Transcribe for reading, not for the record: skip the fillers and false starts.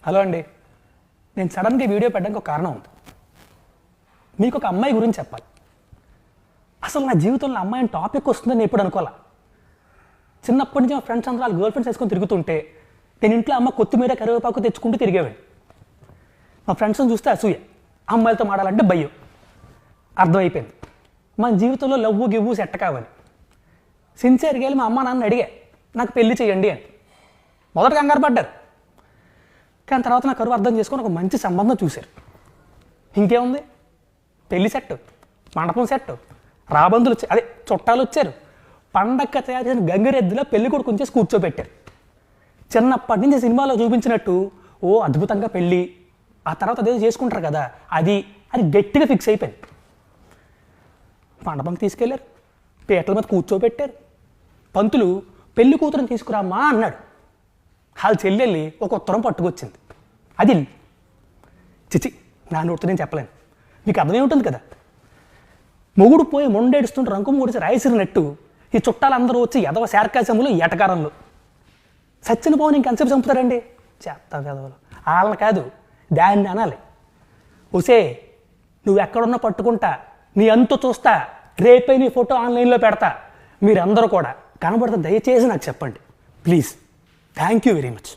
Hello అండి, నేను సడన్గా వీడియో పెట్టడానికి ఒక కారణం ఉంది. మీకు ఒక అమ్మాయి గురించి చెప్పాలి. అసలు నా జీవితంలో అమ్మాయిని టాపిక్ వస్తుందని ఎప్పుడు అనుకోవాలా. చిన్నప్పటి నుంచి మా ఫ్రెండ్స్ అందరూ వాళ్ళ గర్ల్ ఫ్రెండ్స్ వేసుకొని తిరుగుతుంటే నేను ఇంట్లో అమ్మ కొత్తిమీర కరివేపాకు తెచ్చుకుంటూ తిరిగేవాడిని. మా ఫ్రెండ్స్ని చూస్తే అసూయ, అమ్మాయిలతో మాడాలంటే భయం. అర్థమైపోయింది మన జీవితంలో లవ్వు గివ్వు సెట్ కావాలి. సిన్సియర్గా వెళ్ళి మా అమ్మ నాన్న అడిగా నాకు పెళ్లి చేయండి అని. మొదట కంగారు పడ్డారు, కానీ తర్వాత నా కరువు అర్థం చేసుకొని ఒక మంచి సంబంధం చూశారు. ఇంకేముంది, పెళ్లి సెట్, మండపం సెట్, రాబందులు వచ్చారు, అదే చుట్టాలు వచ్చారు. పండగ తయారు చేసిన గంగిరెద్దులో పెళ్లి కొడుకు ఉంచేసి కూర్చోబెట్టారు. చిన్నప్పటి నుంచి సినిమాలో చూపించినట్టు ఓ అద్భుతంగా పెళ్ళి, ఆ తర్వాత అదేదో చేసుకుంటారు కదా అది గట్టిగా ఫిక్స్ అయిపోయింది. మండపంకి తీసుకెళ్లారు, పీటల మీద కూర్చోబెట్టారు. పంతులు పెళ్లి కూతురుని తీసుకురామ్మా అన్నాడు. వాళ్ళ చెల్లెళ్ళి ఒక ఉత్తరం పట్టుకొచ్చింది. అది చిచి నా నోటితో నేను చెప్పలేను, మీకు అర్థమే ఉంటుంది కదా. మొగుడు పోయి మొండేడుస్తుంటే రంకు మూడిసి రాయిసిరినట్టు ఈ చుట్టాలందరూ వచ్చి ఎదవ శార్కాశములు ఎటకారంలో సచ్చిన పోని ఇంకెంతసేపు చంపుతారండి. చేస్తా కదవలు వాళ్ళని కాదు దాన్ని అనాలి. ఒసే నువ్వు ఎక్కడున్నా పట్టుకుంటా, నీ అంతు చూస్తా, రేపే నీ ఫోటో ఆన్లైన్లో పెడతా. మీరందరూ కూడా కనబడితే దయచేసి నాకు చెప్పండి please. Thank you very much.